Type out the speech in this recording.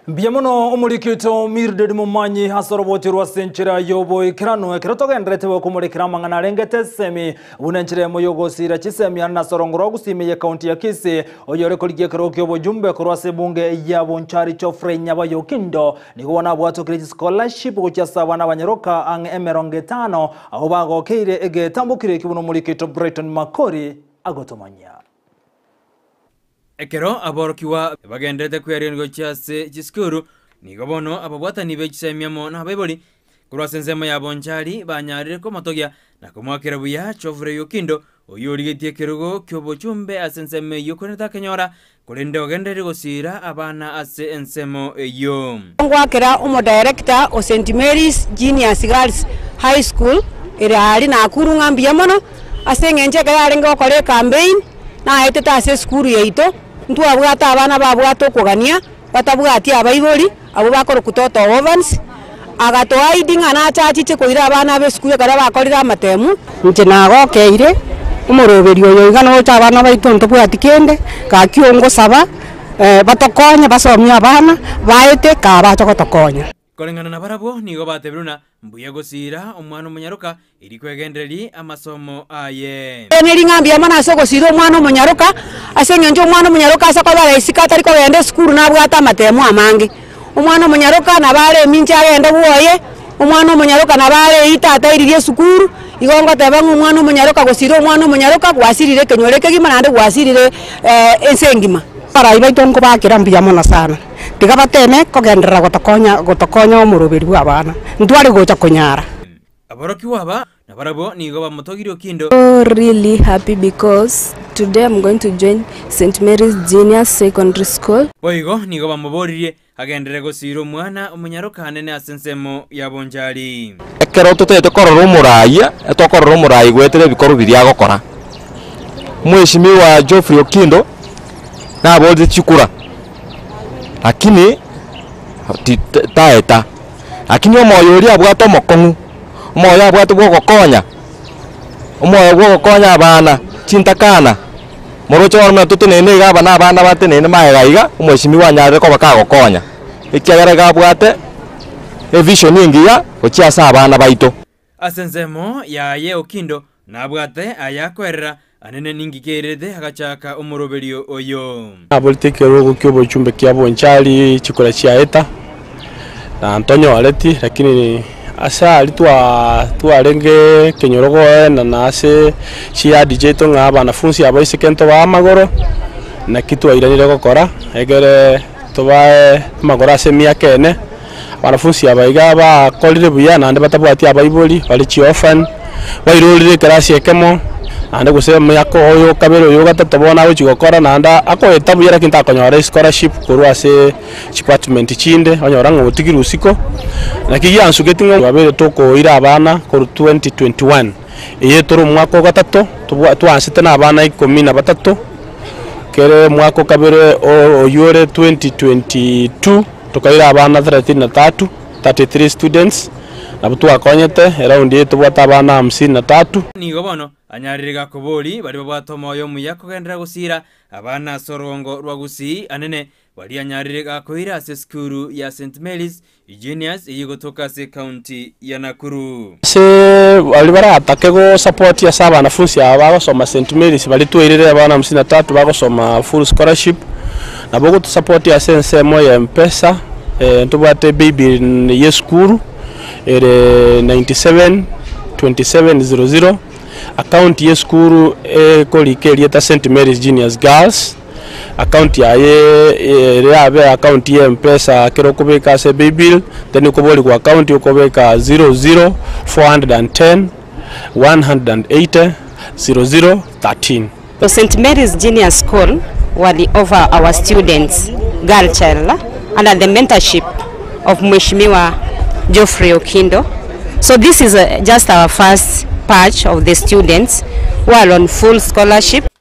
Biamono umurikito Mildred Mumanyi hasorobotirwa senchira yobo ikirano kirotogendrete kumurikira mangana rengete semi unenchire moyogosira chisemi anasorongoro gusimiye county ya Kisii oyore koligie kirokyo bojumbe kurwase bunge ya bonchari chofre nyabayo kindo nikuona bwato kiriji scholarship kuchasa bana banyeroka ang emeronge 5 aho bagokeire ege tambukire kibuno murikito Brighton Makori agotomanya Ekero aborokiwa bagendete kuyarindgo cyase giskuru nigobono ababwatani begisemiamo na Bible kurasenzemo yabonchari banyarire ko matogya nakomwakira buya chovre yokindo oyorigetie kirugo kyobo chumbe asenseme yokoneta kenyora kurende ogendere gosira abana ase ensemo eyo ngwakira umo director o St Mary's Junior Girls High School irali na kuru ngambia mono asengenje kayari ngokore campaign na eteta ase skuru yeito ntu abwata abana babwato kugania batabwati abayibori abo bakoro kutoto ovens agato aiding anachachiche koira abana be skuru kara bakorira amatemu nje nagokeire umuroberi oyo igano cha abana baitonto bwati kende ka kyongo saba batokonya basomya abana baete ka batokotokonya Kolengana na barabo nigo batebruna mbuya gosira omwana omunyaruka iri kwegendereri amasomo aye Neri ngambia mana so gosira omwana omunyaruka asengenje omwana omunyaruka asakobara isika atari ko gende skuru nabwata amatemu amange omwana omunyaruka nabare minja agende buoye omwana omunyaruka nabare itata iririe skuru igongo teba omwana omunyaruka gosira omwana omunyaruka gwasirire kenyoreke gimanande gwasirire ensengima para ibaitongo bakira mbia mona sana tigabatene kogendera gotokonya omuroberi w'abana ntwari gocha kunyara aboroki waba nabarabo nigo bamotogiro kindo Really happy because today I'm going to join St Mary's Junior Secondary School. Oigo nigo bamuborire agendere gosira omwana omunyaruka nene asensemo yabonjari ekero tutete korora umurayi gwetere bikoro biri gukora mweshimi wa Geoffrey Okindo nabode chikura lakini taeta lakini omoyo uri abwato mokongu omoyo abwato gokonya abana chintakana morocho orme tutunene gaba na abana batenene maegaiga omweshimi wanyare ko bakagokonya ikiagara gabwate vision ingiya ochiasa abana baito asenzemo ya Okindo nabwate ayakwerera anene ningikerede agachaka umuroberio oyo aboltekero kyobo chumbe kyabonchali chikora chiaeta na Antonio Aleti lakini asa alitwa kenyorogo na ase chia DJ to ngaba nafunsi abaise kento ba magoro na kitu airanire gukora egere tobae magoro ase miakene wanafunsi abaiga ba kolire buya na batabwati abaiboli bali chiofan bairolire karasi ekemo ande gusema yako oyo kabero yo gatatobona we chigokora nanda ako etabu yara kinta konyora scholarship kurwa se department chinde onyoranga utigiri usiko nakigi ansugetingo babere toko ira abana ko 2021 eye toro mwako gatatu twansite na abana 13 kere mwako kabere oyore 2022 tokaira abana 33 students nabutu akonyete around yetu bwata abana 53 nigo bono anyaririga koboli bari babatomo yo muyako gendera gusira abana sorongo rwagusi anene bari anyaririga koira se skuru ya St Mary's Juniors yigotoka se county ya Nakuru se bali bara atakego support ya saba wanafunzi aba soma St Mary's bali tuirire abana 53 bagosoma full scholarship na bogo to support ya sense moya mpesa ntubate baby ye skuru ere 972700 account ye skuru kolikeli eta St Mary's Junior Girls account ya ye abe account ye mpesa kero kubeka se bill then kuboli kwa account ukobeka 00410 180 0013 So St Mary's Junior School wali over our students girl child under the mentorship of Mheshimiwa Geoffrey Okindo. So this is just our first batch of the students who are on full scholarship.